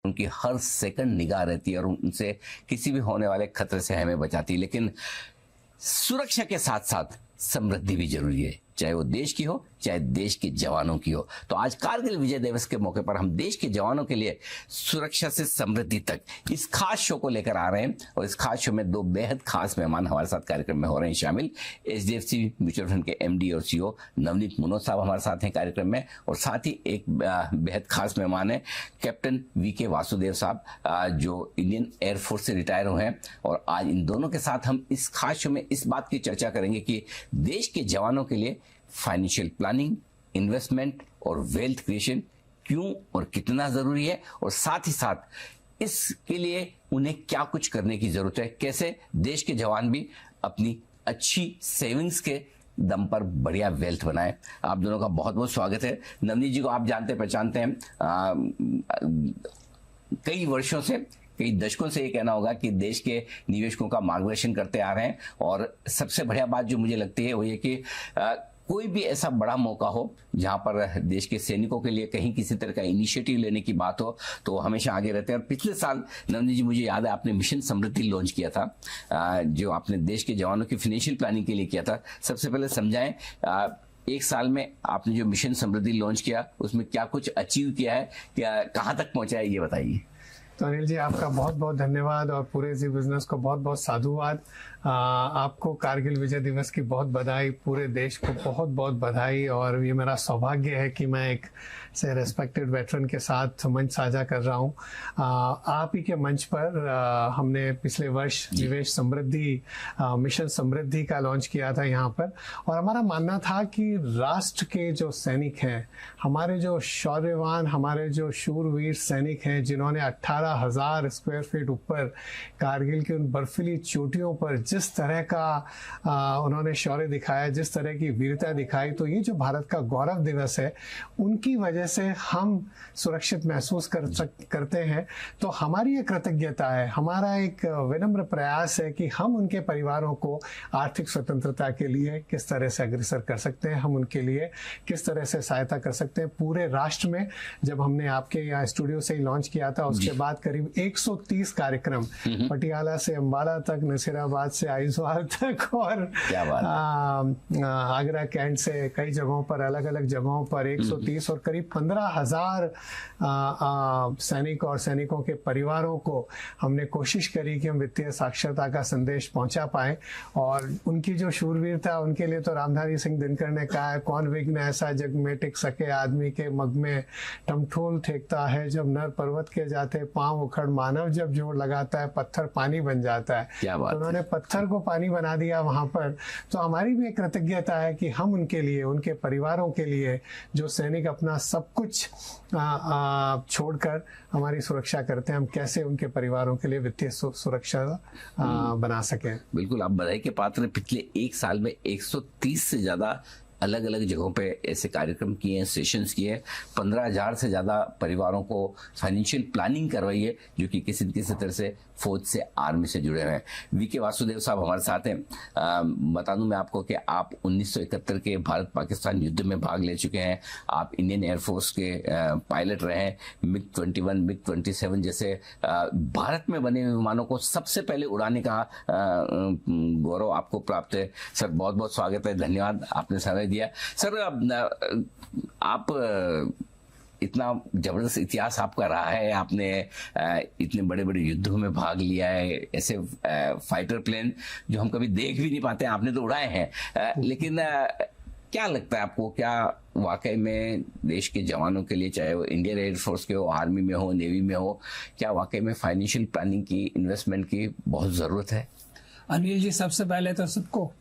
उनकी हर सेकंड निगाह रहती है और उनसे किसी भी होने वाले खतरे से हमें बचाती है। लेकिन सुरक्षा के साथ साथ समृद्धि भी जरूरी है, चाहे वो देश की हो चाहे देश के जवानों की हो। तो आज कारगिल विजय दिवस के मौके पर हम देश के जवानों के लिए सुरक्षा से समृद्धि तक इस खास शो को लेकर आ रहे हैं और इस खास शो में दो बेहद खास मेहमान हमारे साथ कार्यक्रम में हो रहे हैं शामिल। HDFC म्यूचुअल फंड के MD और CEO नवनीत मनोज साहब हमारे साथ हैं कार्यक्रम में, और साथ ही एक बेहद खास मेहमान है कैप्टन VK वासुदेव साहब, जो इंडियन एयरफोर्स से रिटायर हुए हैं। और आज इन दोनों के साथ हम इस खास शो में इस बात की चर्चा करेंगे कि देश के जवानों के लिए फाइनेंशियल प्लानिंग, इन्वेस्टमेंट और वेल्थ क्रिएशन क्यों और कितना जरूरी है, और साथ ही साथ इसके लिए उन्हें क्या कुछ करने की जरूरत है, कैसे देश के जवान भी अपनी अच्छी सेविंग्स के दम पर बढ़िया वेल्थ बनाए। आप दोनों का बहुत बहुत स्वागत है। नवनीत जी को आप जानते पहचानते हैं, कई वर्षों से, कई दशकों से ये कहना होगा कि देश के निवेशकों का मार्गदर्शन करते आ रहे हैं। और सबसे बढ़िया बात जो मुझे लगती है वो ये कि कोई भी ऐसा बड़ा मौका हो जहां पर देश के सैनिकों के लिए कहीं किसी तरह का इनिशिएटिव लेने की बात हो तो वो हमेशा आगे रहते हैं। और पिछले साल नवनीत जी मुझे याद है आपने मिशन समृद्धि लॉन्च किया था, जो आपने देश के जवानों की फाइनेंशियल प्लानिंग के लिए किया था। सबसे पहले समझाएं, एक साल में आपने जो मिशन समृद्धि लॉन्च किया उसमें क्या कुछ अचीव किया है, क्या कहाँ तक पहुंचा है, ये बताइए। तो अनिल जी आपका बहुत बहुत धन्यवाद और पूरे जी बिजनेस को बहुत बहुत साधुवाद। आपको कारगिल विजय दिवस की बहुत बधाई, पूरे देश को बहुत बहुत बधाई। और ये मेरा सौभाग्य है कि मैं एक से रेस्पेक्टेड वेटरन के साथ मंच साझा कर रहा हूँ। आप ही के मंच पर हमने पिछले वर्ष निवेश समृद्धि मिशन समृद्धि का लॉन्च किया था यहाँ पर। और हमारा मानना था कि राष्ट्र के जो सैनिक हैं, हमारे जो शौर्यवान, हमारे जो शूरवीर सैनिक हैं, जिन्होंने 18,000 स्क्वायर फीट ऊपर कारगिल की उन बर्फीली चोटियों पर जिस तरह का उन्होंने शौर्य दिखाया, जिस तरह की वीरता दिखाई, तो ये जो भारत का गौरव दिवस है उनकी वजह से हम सुरक्षित महसूस करते हैं। तो हमारी एक कृतज्ञता है, हमारा एक विनम्र प्रयास है कि हम उनके परिवारों को आर्थिक स्वतंत्रता के लिए किस तरह से अग्रसर कर सकते हैं, हम उनके लिए किस तरह से सहायता कर सकते हैं। पूरे राष्ट्र में जब हमने आपके यहाँ स्टूडियो से ही लॉन्च किया था उसके बाद करीब 130 कार्यक्रम, पटियाला से अंबाला तक, नसीराबाद से आइजवाल तक और आगरा कैंट से कई जगहों पर, अलग अलग जगहों पर 130 और करीब 15,000 सैनिक और सैनिकों के परिवारों को हमने कोशिश करी कि हम वित्तीय साक्षरता का संदेश पहुंचा पाए। और उनकी जो शूरवीरता, उनके लिए तो रामधारी सिंह दिनकर ने कहा है, कौन विघ्न ऐसा जग में टिक सके, आदमी के मग में टमठोल ठेकता है, जब नर पर्वत के जाते पांव उखड़, मानव जब जोर लगाता है पत्थर पानी बन जाता है। तो उन्होंने पत्थर को पानी बना दिया वहां पर। तो हमारी भी एक कृतज्ञता है कि हम उनके लिए, उनके परिवारों के लिए, जो सैनिक अपना सब कुछ छोड़कर हमारी सुरक्षा करते हैं, हम कैसे उनके परिवारों के लिए वित्तीय सुरक्षा बना सकें। बिल्कुल, आप बधाई के पात्र। पिछले एक साल में 130 से ज्यादा अलग अलग जगहों पे ऐसे कार्यक्रम किए हैं, सेशंस किए हैं। 15,000 से ज़्यादा परिवारों को फाइनेंशियल प्लानिंग करवाई है, जो कि किसी न किसी तरह से फौज से, आर्मी से जुड़े हुए हैं। VK वासुदेव साहब हमारे साथ हैं। बता दूं मैं आपको कि आप 1971 के भारत पाकिस्तान युद्ध में भाग ले चुके हैं। आप इंडियन एयरफोर्स के पायलट रहे हैं। MiG-21, MiG-27 जैसे भारत में बने हुए विमानों को सबसे पहले उड़ाने का गौरव आपको प्राप्त है। सर बहुत बहुत स्वागत है, धन्यवाद, आपने समय दिया। सर आप इतना जबरदस्त इतिहास आपका रहा है, आपने इतने बड़े बड़े युद्धों में भाग लिया है, ऐसे फाइटर प्लेन जो हम कभी देख भी नहीं पाते आपने तो उड़ाए हैं। लेकिन क्या लगता है आपको, क्या वाकई में देश के जवानों के लिए, चाहे वो इंडियन एयरफोर्स के हो, आर्मी में हो, नेवी में हो, क्या वाकई में फाइनेंशियल प्लानिंग की, इन्वेस्टमेंट की बहुत ज़रूरत है? अनिल जी, सबसे पहले तो सबको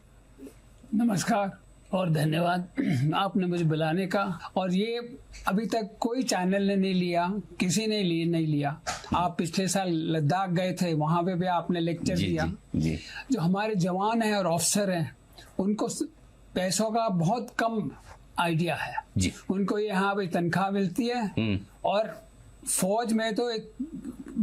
नमस्कार और धन्यवाद आपने मुझे बुलाने का। और ये अभी तक कोई चैनल ने नहीं लिया, किसी ने नहीं लिया। आप पिछले साल लद्दाख गए थे, वहां पे भी आपने लेक्चर दिया। जी। जो हमारे जवान हैं और ऑफिसर हैं उनको पैसों का बहुत कम आइडिया है जी। उनको यहाँ पे तनख्वाह मिलती है। और फौज में तो एक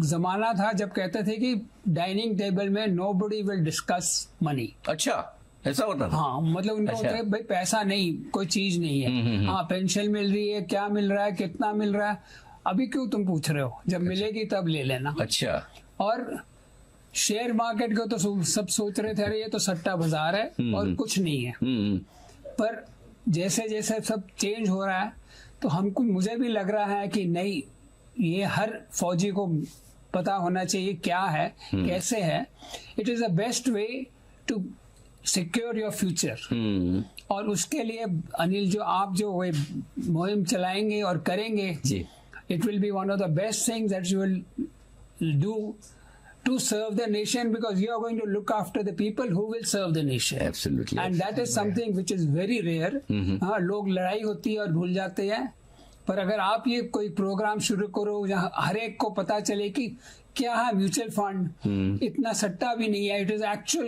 जमाना था जब कहते थे कि डाइनिंग टेबल में नोबडी विल डिस्कस मनी। अच्छा, ऐसा होता था? हाँ, मतलब उनको अच्छा। भाई पैसा नहीं, कोई चीज नहीं है। हाँ, पेंशन मिल रही है, क्या मिल रहा है, कितना मिल रहा है, अभी क्यों तुम पूछ रहे हो, जब मिलेगी तब ले लेना। अच्छा। और शेयर मार्केट को तो सब सोच रहे थे अरे ये तो सट्टा बाजार है और कुछ नहीं है, पर जैसे जैसे सब चेंज हो रहा है तो हमको, मुझे भी लग रहा है कि नहीं, ये हर फौजी को पता होना चाहिए क्या है, कैसे है। It is the best way to secure your future. और उसके लिए अनिल, जो आप जो मुहिम चलाएंगे और करेंगे, it will be one of the best things that you will do to serve the nation, because you are going to look after the people who will serve the nation. Absolutely. And that is something which is very rare. हाँ, लोग लड़ाई होती है और भूल जाते हैं, पर अगर आप ये कोई प्रोग्राम शुरू करो जहाँ हर एक को पता चले कि क्या है म्यूचुअल फंड, इतना सट्टा भी नहीं है, it is actual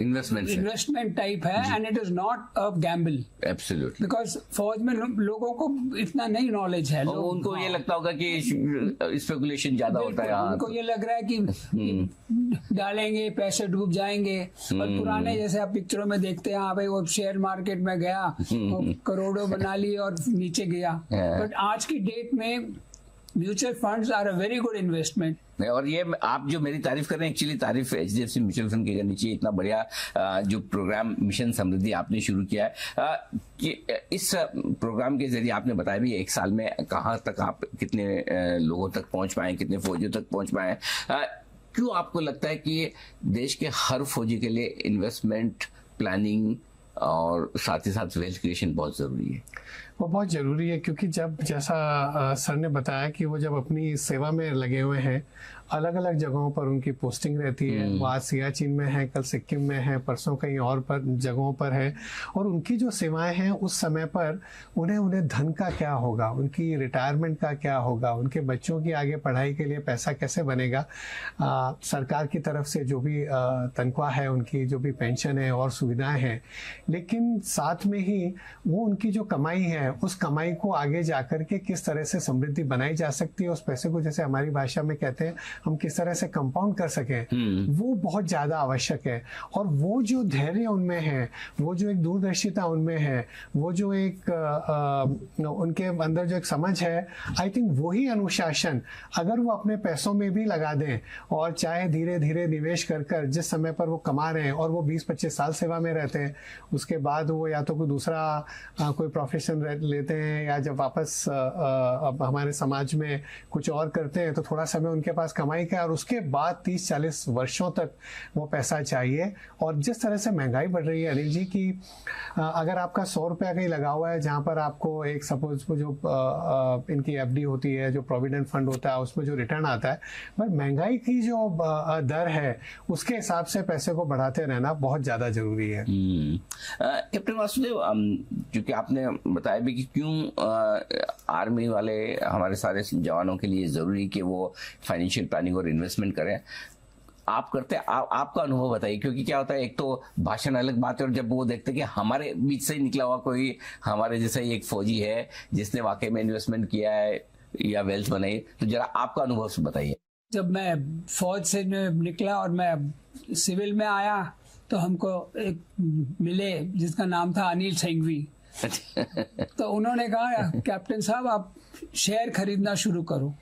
investment type है, and it is not a gamble. Absolutely. Because फौज में लोगों को इतना नहीं नॉलेज है, उनको ये लगता होगा कि स्पेकुलेशन ज्यादा होता है, उनको ये लग रहा है कि डालेंगे पैसे डूब जाएंगे। और पुराने जैसे आप पिक्चरों में देखते हैं, हाँ भाई वो शेयर मार्केट में गया, करोड़ों बना लिए और नीचे गया। बट आज की डेट में mutual funds are a very good investment. और ये आप जो मेरी तारीफ कर रहे हैं, एक्चुअली तारीफ HDFC म्यूचुअल फंड की करनी चाहिए। इतना बढ़िया जो प्रोग्राम मिशन समृद्धि आपने शुरू किया है, कि इस प्रोग्राम के जरिए आपने बताया भी एक साल में कहाँ तक आप कितने लोगों तक पहुंच पाए, कितने फौजियों तक पहुंच पाए। क्यों आपको लगता है कि देश के हर फौजी के लिए इन्वेस्टमेंट प्लानिंग और साथ ही साथ वेल्थ क्रिएशन बहुत जरूरी है? वो बहुत ज़रूरी है, क्योंकि जब जैसा सर ने बताया कि वो जब अपनी सेवा में लगे हुए हैं, अलग अलग जगहों पर उनकी पोस्टिंग रहती है। वो आज सियाचिन में है, कल सिक्किम में है, परसों कहीं और पर जगहों पर है, और उनकी जो सेवाएं हैं उस समय पर उन्हें धन का क्या होगा, उनकी रिटायरमेंट का क्या होगा, उनके बच्चों की आगे पढ़ाई के लिए पैसा कैसे बनेगा, सरकार की तरफ से जो भी तनख्वाह है, उनकी जो भी पेंशन है और सुविधाएं हैं, लेकिन साथ में ही वो उनकी जो कमाई है, उस कमाई को आगे जाकर के किस तरह से समृद्धि बनाई जा सकती है, उस पैसे को जैसे हमारी भाषा में कहते हैं हम किस तरह से कंपाउंड कर सकें, वो बहुत ज्यादा आवश्यक है। और वो जो धैर्य उनमें है, वो जो एक दूरदर्शिता उनमें है, वो जो एक उनके अंदर जो एक समझ है, आई थिंक वही अनुशासन अगर वो अपने पैसों में भी लगा दें और चाहे धीरे धीरे निवेश कर कर जिस समय पर वो कमा रहे हैं और वो 20-25 साल सेवा में रहते हैं, उसके बाद वो या तो कोई दूसरा कोई प्रोफेशन लेते हैं, या जब वापस अब हमारे समाज में कुछ और करते हैं तो थोड़ा समय उनके पास कमाई का, और उसके बाद 30-40 वर्षों तक वो पैसा चाहिए। और जिस तरह से महंगाई बढ़ रही है अनिल जी, की अगर आपका 100 रुपया कहीं लगा हुआ है, जहां पर आपको एक सपोज जो इनकी FD होती है, जो प्रोविडेंट फंड होता है, उसमें जो रिटर्न आता है, बट महंगाई की जो दर है उसके हिसाब से पैसे को बढ़ाते रहना बहुत ज्यादा जरूरी है। कैप्टन वासुदेव, क्योंकि आपने बताया भी कि क्यों आर्मी वाले हमारे सारे जवानों के लिए जरूरी कि वो फाइनेंशियल प्लानिंग और इन्वेस्टमेंट करें, आप करते हैं, आपका अनुभव बताइए। क्योंकि क्या होता है, एक तो भाषण अलग बात है, और जब वो देखते हैं कि हमारे बीच से ही निकला हुआ कोई हमारे जैसा ही एक फौजी है जिसने वाकई में इन्वेस्टमेंट किया है या वेल्थ बनाई, तो जरा आपका अनुभव से बताइए। जब मैं फौज से निकला और मैं सिविल में आया तो हमको एक मिले जिसका नाम था अनिल सिंघवी। तो उन्होंने कहा कैप्टन साहब आप शेयर खरीदना शुरू करो।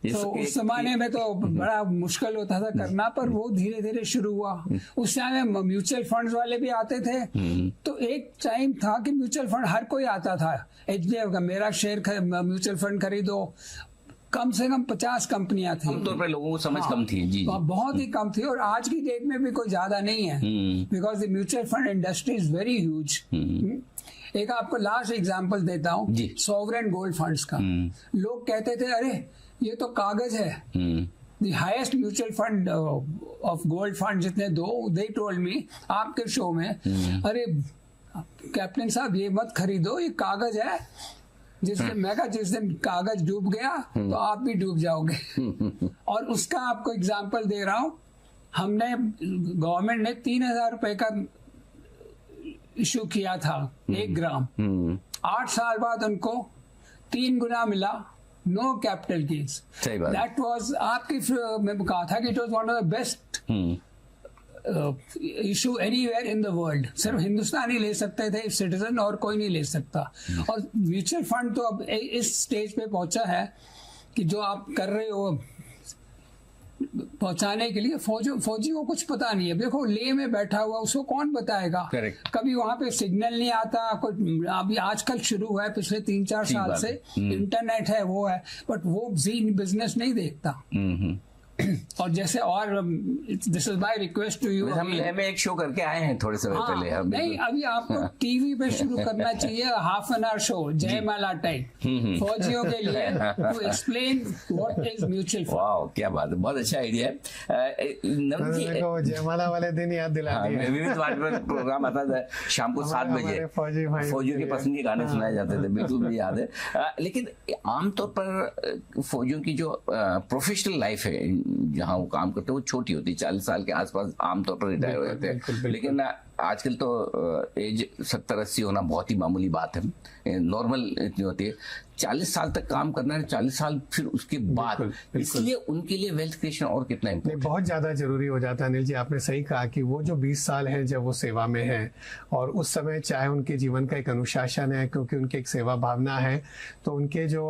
तो उस जमाने में तो बड़ा मुश्किल होता था करना, पर वो धीरे धीरे शुरू हुआ। उस टाइम में म्यूचुअल फंड्स वाले भी आते थे, तो एक टाइम था कि म्यूचुअल फंड हर कोई आता था, HDFC का मेरा शेयर म्यूचुअल फंड खरीदो। कम से कम 50 कंपनियां थी। आमतौर पर लोगों को समझ कम थी जी, बहुत ही कम थी, और आज की डेट में भी कोई ज्यादा नहीं है, because the mutual fund industry is very huge. एक आपको लास्ट एग्जांपल देता हूँ, सॉवरेन गोल्ड फंड्स का। लोग कहते थे अरे ये तो कागज है। The highest mutual fund of gold fund जितने दे टोल्ड मी आपके शो में, अरे कैप्टन साहब ये मत खरीदो, ये कागज है। जिस दिन कागज डूब गया तो आप भी डूब जाओगे। और उसका आपको एग्जांपल दे रहा हूं, हमने गवर्नमेंट ने 3000 रुपए का इशू किया था 1 ग्राम। 8 साल बाद उनको 3 गुना मिला, no capital gains. That was आपकी, मैं कहा था कि it was one of the best issue anywhere in the world. सिर्फ हिंदुस्तान ही ले सकते थे सिटीजन, और कोई नहीं ले सकता। और म्यूचुअल फंड तो अब इस स्टेज पे पहुंचा है कि जो आप कर रहे हो पहुंचाने के लिए, फौजी को कुछ पता नहीं है। देखो लेह में बैठा हुआ, उसको कौन बताएगा? Correct. कभी वहां पे सिग्नल नहीं आता, कोई अभी आजकल शुरू हुआ है, पिछले 3-4 साल से इंटरनेट है, वो है, बट वो जी बिजनेस नहीं देखता। और जैसे, और this is my request to you, हम लेह में एक शो करके आए हैं थोड़े समय पहले। हम नहीं, अभी आपको टीवी पे शुरू करना चाहिए, half an hour show, Jaimala type, फौजियों के लिए, to explain what is mutual fund. वाह, क्या बात है, बहुत अच्छा आइडिया है। जयमाला वाले दिन याद दिला दिया। विविध भारती पर प्रोग्राम आता था शाम को 7 बजे, फौजियों के पसंद के गाने सुनाए जाते थे, बिल्कुल मुझे याद है। लेकिन आमतौर पर फौजियों की जो प्रोफेशनल लाइफ है, जहाँ वो काम करते हैं, वो छोटी होती है, 40 साल के आसपास आमतौर पर रिटायर हो जाते हैं। लेकिन आजकल तो एज 70-80 होना बहुत ही मामूली बात है, नॉर्मल इतनी होती है। 40 साल तक काम करना है, 40 साल फिर उसके बाद, इसलिए उनके लिए वेल्थ क्रिएशन और कितना इम्पोर्टेंट, बहुत ज्यादा जरूरी हो जाता है। अनिल जी, आपने सही कहा कि वो जो 20 साल है जब वो सेवा में है, और उस समय चाहे उनके जीवन का एक अनुशासन है, क्योंकि उनकी एक सेवा भावना है, तो उनके जो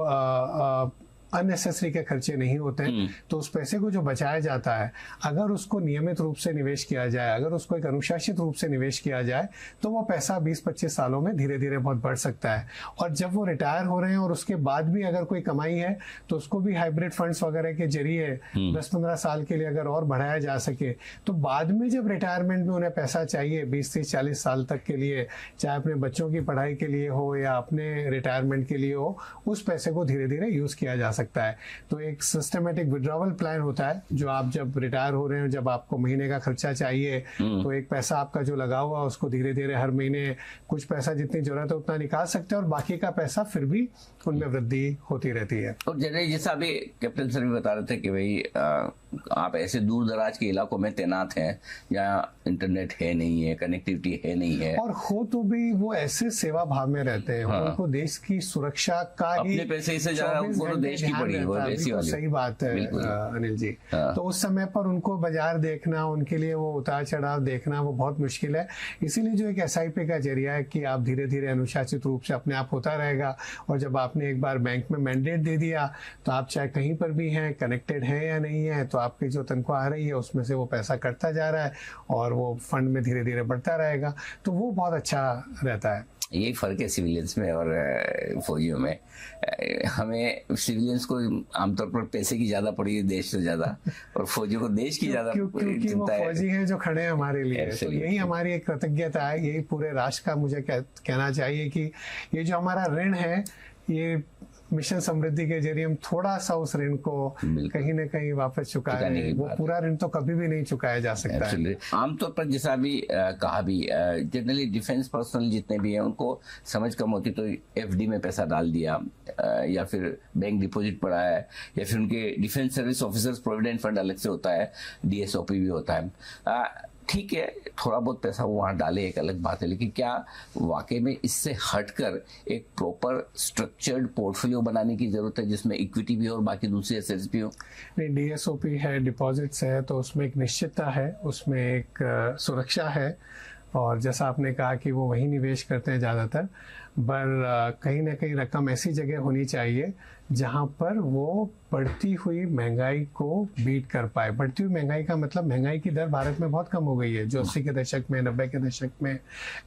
अननेसेसरी के खर्चे नहीं होते हैं, तो उस पैसे को जो बचाया जाता है, अगर उसको नियमित रूप से निवेश किया जाए, अगर उसको एक अनुशासित रूप से निवेश किया जाए, तो वो पैसा 20-25 सालों में धीरे धीरे बहुत बढ़ सकता है। और जब वो रिटायर हो रहे हैं और उसके बाद भी अगर कोई कमाई है, तो उसको भी हाइब्रिड फंड्स वगैरह के जरिए 10-15 साल के लिए अगर और बढ़ाया जा सके, तो बाद में जब रिटायरमेंट में उन्हें पैसा चाहिए 20-30-40 साल तक के लिए, चाहे अपने बच्चों की पढ़ाई के लिए हो या अपने रिटायरमेंट के लिए हो, उस पैसे को धीरे धीरे यूज किया जा सकता है। तो एक सिस्टमेटिक विड्रॉवल प्लान होता है, जो आप जब रिटायर हो रहे हो, जब आपको महीने का खर्चा चाहिए, तो एक पैसा आपका जो लगा हुआ है, उसको धीरे धीरे हर महीने कुछ पैसा जितनी जरूरत है उतना निकाल सकते हैं, और बाकी का पैसा फिर भी उनमें वृद्धि होती रहती है। और जैसा अभी कैप्टन सर भी बता रहे थे कि भाई आप ऐसे दूर दराज के इलाकों में तैनात हैं जहाँ इंटरनेट है नहीं है, कनेक्टिविटी है नहीं है, और हो तो भी वो ऐसे सेवा भाव में रहते हैं। उनको देश की सुरक्षा का ही अपने पैसे से ज्यादा उनको तो देश की पड़ी, वो ऐसी वाली सही बात है अनिल जी। तो उस समय पर उनको बाजार देखना, उनके लिए वो उतार चढ़ाव देखना, वो बहुत मुश्किल है। इसीलिए जो एक SIP का जरिया है कि आप धीरे धीरे अनुशासित रूप से अपने आप होता रहेगा, और जब आपने एक बार बैंक में मैंडेट दे दिया, तो आप चाहे कहीं पर भी हैं, कनेक्टेड है या नहीं है, तो आपकी जो तनख्वाह आ रही है उसमें से वो पैसा कटता जा रहा है, और वो फंड में धीरे धीरे बढ़ता रहेगा, तो वो बहुत अच्छा रहता है। यही फर्क है सिविलियंस में और फौजियों में। हमें सिविलियंस को आमतौर पर पैसे की ज्यादा पड़ी है देश से ज्यादा, और फौजियों को देश की ज्यादा क्योंकि वो फौजी हैं जो खड़े हैं हमारे लिए। तो यही हमारी एक कृतज्ञता है, यही पूरे राष्ट्र का मुझे कहना चाहिए कि ये जो हमारा ऋण है, ये मिशन समृद्धि के जरिए हम थोड़ा सा उस ऋण को कहीं न कहीं वापस चुकाए। वो पूरा ऋण तो कभी भी नहीं चुकाया जा सकता है। आमतौर पर जैसा भी कहा भी, जनरली डिफेंस पर्सनल जितने भी हैं उनको समझ कम होती, तो FD में पैसा डाल दिया, या फिर बैंक डिपॉजिट पड़ा है, या फिर उनके defence service officers provident fund अलग से होता है, DSOP भी होता है। ठीक है, थोड़ा बहुत पैसा वो वहाँ डाले, एक अलग बात है, लेकिन क्या वाकई में इससे हटकर एक प्रॉपर स्ट्रक्चर्ड पोर्टफोलियो बनाने की जरूरत है, जिसमें इक्विटी भी हो और बाकी दूसरे एसेट्स भी हो? नहीं, DSOP है, डिपॉजिट्स है, तो उसमें एक निश्चितता है, उसमें एक सुरक्षा है, और जैसा आपने कहा कि वो वही निवेश करते हैं ज़्यादातर, पर कहीं ना कहीं रकम ऐसी जगह होनी चाहिए जहाँ पर वो बढ़ती हुई महंगाई को बीट कर पाए। बढ़ती हुई महंगाई का मतलब, महंगाई की दर भारत में बहुत कम हो गई है, जो 80 के दशक में, 90 के दशक में,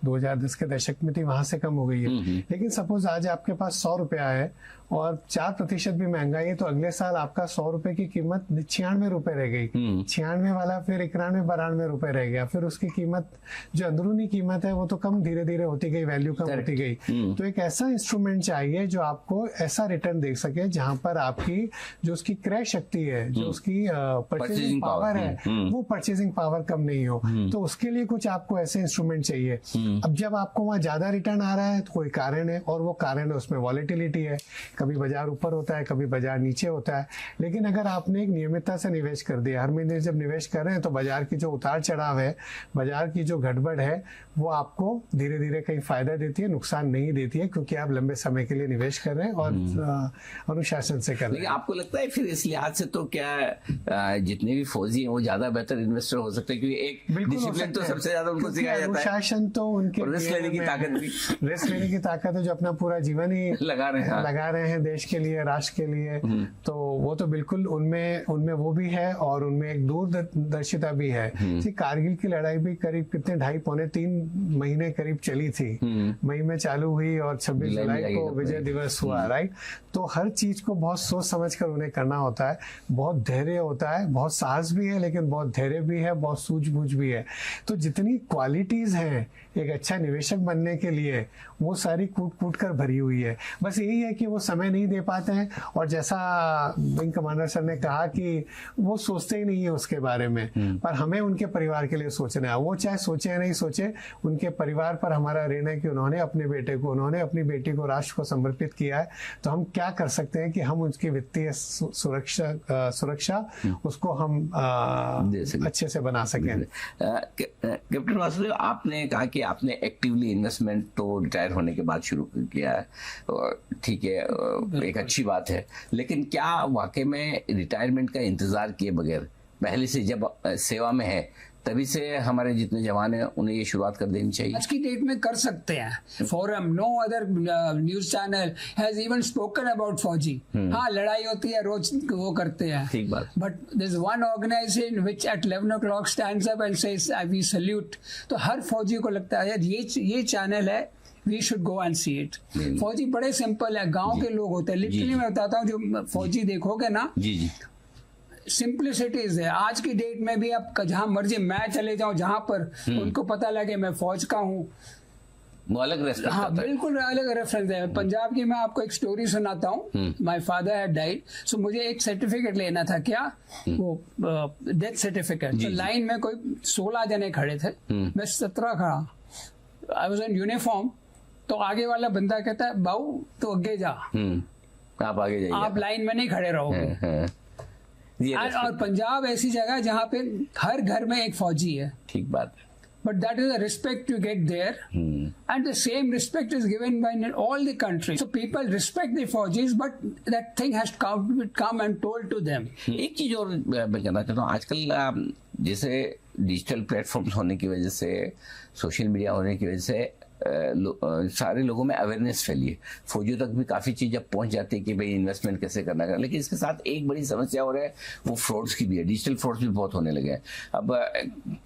2010 के दशक में थी, वहां से कम हो गई है। लेकिन सपोज आज आपके पास 100 रुपया है और 4% भी महंगाई है, तो अगले साल आपका 100 रुपए की कीमत 96 रुपए रह गई, 96 वाला फिर 91-92 रुपए रह गया, फिर उसकी कीमत जो अंदरूनी कीमत है वो तो कम धीरे धीरे होती गई, वैल्यू कम होती गई। तो एक ऐसा इंस्ट्रूमेंट चाहिए जो आपको ऐसा रिटर्न दे सके जहां पर आपकी जो उसकी क्रय शक्ति है, जो उसकी परचेजिंग पावर है, वो परचेजिंग पावर कम नहीं हो। तो उसके लिए कुछ आपको ऐसे इंस्ट्रूमेंट चाहिए। अब जब आपको वहां ज्यादा रिटर्न आ रहा है तो कोई कारण है, और वो कारण है उसमें वॉलेटिलिटी है, कभी बाजार ऊपर होता है, कभी बाजार नीचे होता है। लेकिन अगर आपने एक नियमितता से निवेश कर दिया, हर महीने जब निवेश कर रहे हैं, तो बाजार की जो उतार चढ़ाव है, बाजार की जो गड़बड़ है, वो आपको धीरे धीरे कहीं फायदा देती है, नुकसान नहीं नहीं देती है, क्योंकि आप लंबे समय के लिए निवेश कर रहे हैं और अनुशासन से कर रहे लेकिन हैं। आपको लगता है फिर इस लिहाज से तो क्या जितने भी फौजी हैं वो ज्यादा बेहतर इन्वेस्टर हो सकते हैं, क्योंकि एक बिल्कुल हो डिसिप्लिन तो सकते हैं, सबसे ज्यादा उनको क्योंकि सिखाया जाता है, अनुशासन तो उनके और रिस्क लेने की ताकत भी रिस्क लेने की ताकत है, जो अपना पूरा जीवन ही लगा रहे हैं। लगा रहे हैं देश के लिए, राष्ट्र के लिए। तो वो तो बिल्कुल उनमें वो भी है, और उनमें एक दूरदर्शिता भी है। कारगिल की लड़ाई भी करीब कितने 2.5-3 महीने करीब चली थी। मई में चालू हुई और 26 जुलाई को विजय दिवस हुआ, राइट। तो हर चीज को बहुत सोच समझ कर उन्हें करना होता है, बहुत धैर्य होता है, बहुत साहस भी है, लेकिन बहुत धैर्य भी है, बहुत सूझबूझ भी है। तो जितनी क्वालिटीज हैं एक अच्छा निवेशक बनने के लिए, वो सारी कूट कर भरी हुई है। बस यही है कि वो समय नहीं दे पाते हैं, और जैसा विंग कमांडर सर ने कहा कि वो सोचते ही नहीं है उसके बारे में, पर हमें उनके परिवार के लिए सोचना है। वो चाहे सोचे या नहीं सोचे, उनके परिवार पर हमारा ऋण है कि उन्होंने अपने बेटे को, उन्होंने अपनी बेटी को राष्ट्र को समर्पित किया है। तो हम क्या कर सकते हैं कि हम उसकी वित्तीय सुरक्षा उसको हम अच्छे से बना सकें। कैप्टन वासुदेव, आपने कहा कि आपने एक्टिवली इन्वेस्टमेंट तो रिटायर होने के बाद शुरू किया है, और ठीक है, एक अच्छी बात है, लेकिन क्या वाकई में रिटायरमेंट का इंतजार किए बगैर पहले से जब सेवा में है तभी से हमारे जितने जवान हैं उन्हें ये शुरुआत कर देनी चाहिए? आज की डेट में कर सकते हैं। Forum, no other news channel has even spoken about फौजी। हाँ, लड़ाई होती है, रोज वो करते हैं, ठीक बात। But there is one organisation which at 11 o'clock stands up and says we salute. तो हर फौजी को लगता है यार ये चैनल है, we should go and see it. फौजी बड़े सिंपल है, गांव के लोग होते हैं। लिटरली मैं बताता हूँ, जो फौजी देखोगे ना, जी सिंप्लिसिटीज है। आज की डेट में भी आप जहां मर्जी मैं चले जाऊं, जहां पर उनको पता लगे मैं फौज का हूं, वो अलग रेस्पेक्ट हाँ, आता है। बिल्कुल अलग रेफरेंस है। पंजाब की मैं आपको एक स्टोरी सुनाता हूँ। माय फादर हैड डाइड, सो मुझे एक सर्टिफिकेट लेना था, क्या वो डेथ सर्टिफिकेट। तो लाइन में कोई 16 जने खड़े थे, मैं 17 खड़ा, आई वाज इन यूनिफॉर्म। तो आगे वाला बंदा कहता है, बाऊ तो आगे जा, आप आगे जाइए, आप लाइन में नहीं खड़े रहोगे। और पंजाब ऐसी जगह है जहाँ पे हर घर में एक फौजी है। ठीक बात है। But that is the respect you get there, and the same respect is given by all the countries. So people respect the Faujis, but that thing has come and told to them. एक चीज और मैं कहना चाहता हूँ, आजकल जैसे digital platforms होने की वजह से, सोशल मीडिया होने की वजह से सारे लोगों में अवेयरनेस फैली है। फौजियों तक भी काफ़ी चीज़ जब पहुंच जाती है कि भाई इन्वेस्टमेंट कैसे करना है, लेकिन इसके साथ एक बड़ी समस्या हो रहा है, वो फ्रॉड्स की भी है। डिजिटल फ्रॉड्स भी बहुत होने लगे हैं। अब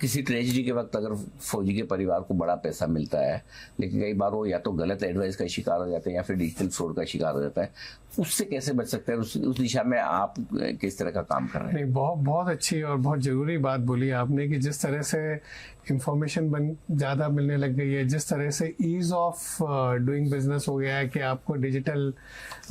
किसी ट्रेजिडी के वक्त अगर फौजी के परिवार को बड़ा पैसा मिलता है, लेकिन कई बार वो या तो गलत एडवाइस का शिकार हो जाते हैं या फिर डिजिटल फ्रॉड का शिकार हो जाता है, उससे कैसे बच सकते हैं? उस दिशा में आप किस तरह का काम कर रहे हैं? नहीं, बहुत अच्छी और बहुत ज़रूरी बात बोली आपने कि जिस तरह से इंफॉर्मेशन ज़्यादा मिलने लग गई है, जिस तरह से ईज ऑफ डूइंग बिजनेस हो गया है कि आपको डिजिटल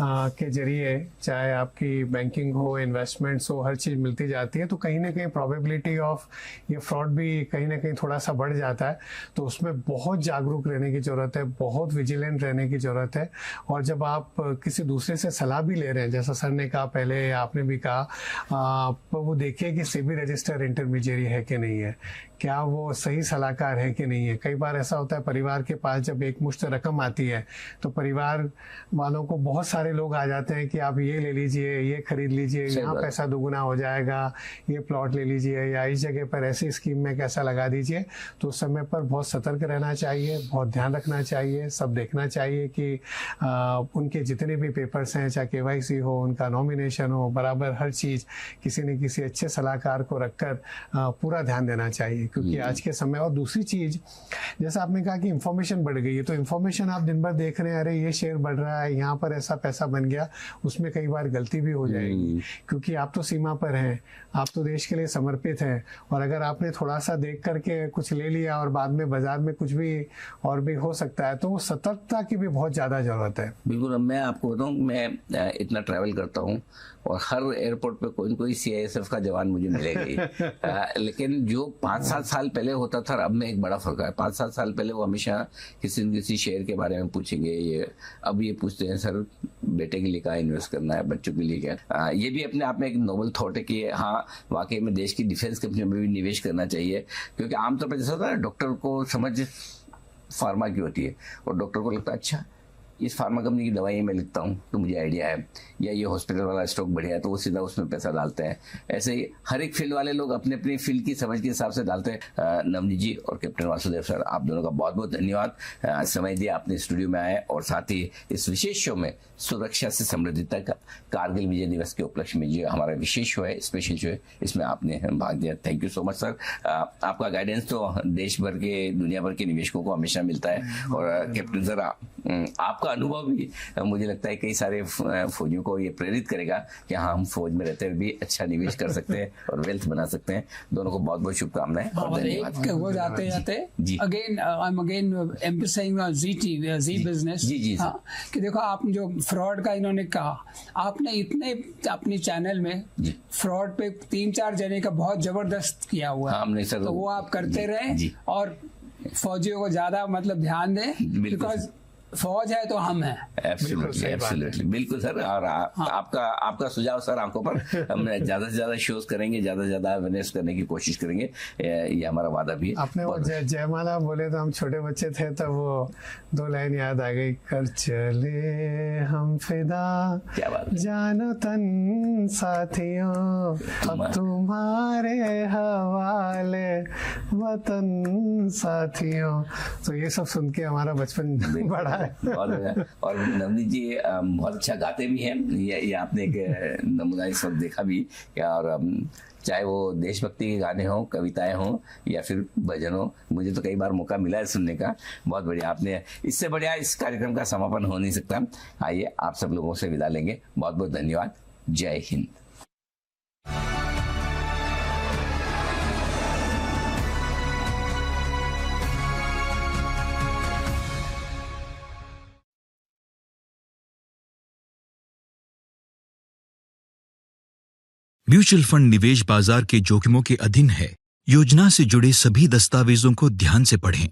के जरिए चाहे आपकी बैंकिंग हो, इन्वेस्टमेंट्स हो, हर चीज़ मिलती जाती है, तो कहीं ना कहीं प्रोबेबिलिटी ऑफ ये फ्रॉड भी कहीं ना कहीं थोड़ा सा बढ़ जाता है। तो उसमें बहुत जागरूक रहने की ज़रूरत है, बहुत विजिलेंट रहने की ज़रूरत है। और जब आप किसी दूसरे से सलाह भी ले रहे हैं, जैसा सर ने कहा पहले, आपने भी कहा, तो वो देखिए कि सेबी रजिस्टर इंटरमीडियरी है कि नहीं है, क्या वो सही सलाहकार है कि नहीं है। कई बार ऐसा होता है परिवार के पास जब एक मुश्त रकम आती है तो परिवार वालों को बहुत सारे लोग आ जाते हैं कि आप ये ले लीजिए, ये खरीद लीजिए, यहाँ पैसा दुगुना हो जाएगा, ये प्लॉट ले लीजिए, या इस जगह पर ऐसी स्कीम में कैसा लगा दीजिए। तो उस समय पर बहुत सतर्क रहना चाहिए, बहुत ध्यान रखना चाहिए, सब देखना चाहिए कि उनके जितने भी पेपर्स हैं, चाहे KYC हो, उनका नॉमिनेशन हो, बराबर हर चीज़ किसी न किसी अच्छे सलाहकार को रखकर पूरा ध्यान देना चाहिए, क्योंकि आज के समय। और दूसरी चीज, जैसा आपने कहा कि इंफॉर्मेशन बढ़ गई है, तो इंफॉर्मेशन आप दिन भर देख रहे हैं, अरे ये शेयर बढ़ रहा है, यहाँ पर ऐसा पैसा बन गया, उसमें कई बार गलती भी हो जाएगी, क्योंकि आप तो सीमा पर हैं, आप तो देश के लिए समर्पित हैं। और अगर आपने थोड़ा सा देख करके कुछ ले लिया और बाद में बाजार में कुछ भी और भी हो सकता है, तो वो सतर्कता की भी बहुत ज्यादा जरूरत है। बिल्कुल। अब मैं आपको बताऊं, मैं इतना ट्रैवल करता हूं और हर एयरपोर्ट पे कोई न कोई CISF का जवान मुझे मिलेगा ही। लेकिन जो 5-7 साल पहले होता था, अब में एक बड़ा फर्क है। 5-7 साल पहले वो हमेशा किसी न किसी शेयर के बारे में पूछेंगे, अब ये पूछते हैं सर बेटे के लिए क्या इन्वेस्ट करना है, बच्चों के लिए क्या। ये भी अपने आप में एक नोबल थॉट है कि हाँ, वाकई में देश की डिफेंस कंपनी में भी निवेश करना चाहिए। क्योंकि आमतौर पर जैसा होता है, डॉक्टर को समझ फार्मा की होती है और डॉक्टर को लगता है अच्छा इस फार्मा कंपनी की दवाई मैं लिखता हूँ तो मुझे आइडिया है, या ये हॉस्पिटल वाला स्टॉक बढ़िया है तो वो सीधा उसमें पैसा डालते हैं। ऐसे ही हर एक फील्ड वाले लोग अपने अपनी फील्ड की समझ के हिसाब से डालते हैं। नवनीत जी और कैप्टन वासुदेव सर, आप दोनों का बहुत बहुत धन्यवाद। समय दिया, अपने स्टूडियो में आए और साथ ही इस विशेष शो में सुरक्षा से समृद्धि तक कारगिल विजय दिवस के उपलक्ष्य में जो हमारा विशेष शो है, स्पेशल शो है, इसमें आपने भाग दिया। Thank you so much sir. आपका गाइडेंस तो देश भर के, दुनिया भर के निवेशकों को हमेशा मिलता है। और कैप्टन सर, आपका अनुभव भी मुझे लगता है कई सारे फौजियों को ये प्रेरित करेगा कि हाँ, हम फौज में रहते हुए भी अच्छा निवेश कर सकते हैं और वेल्थ बना सकते हैं। दोनों को बहुत बहुत शुभकामनाएं और धन्यवाद। वो जाते जाते again I am again emphasizing Zee Business. जी हाँ, कि देखो आप जो फ्रॉड का इन्होंने कहा, आपने इतने अपने चैनल में फ्रॉड पे 3-4 जने का बहुत जबरदस्त किया हुआ है। हमने सर, तो वो आप करते रहे और फौजियों को ज्यादा मतलब ध्यान दें, बिकॉज फौज है तो हम हैं। एब्सोल्युटली बिल्कुल सर। और आपका सुझाव सर आंखों पर, हम ज्यादा से ज्यादा शोज करेंगे, ज्यादा से ज्यादा अवेयरनेस करने की कोशिश करेंगे, ये हमारा वादा भी है। आपने वो जयमाला बोले तो हम छोटे बच्चे थे तब वो 2 लाइन याद आ गई, कर चले हम फिदा, क्या बात, जानो तन साथियों अब तुम्हारे हवाले वतन साथियों। तो ये सब सुन के हमारा बचपन बड़ा। और नवनीत जी बहुत अच्छा गाते भी हैं, ये आपने एक नमूना इस वक्त देखा भी। और चाहे वो देशभक्ति के गाने हों, कविताएं हों या फिर भजन हो, मुझे तो कई बार मौका मिला है सुनने का। बहुत बढ़िया, आपने इससे बढ़िया इस कार्यक्रम का समापन हो नहीं सकता। आइए आप सब लोगों से विदा लेंगे। बहुत बहुत धन्यवाद। जय हिंद। म्यूचुअल फंड निवेश बाजार के जोखिमों के अधीन है। योजना से जुड़े सभी दस्तावेजों को ध्यान से पढ़ें।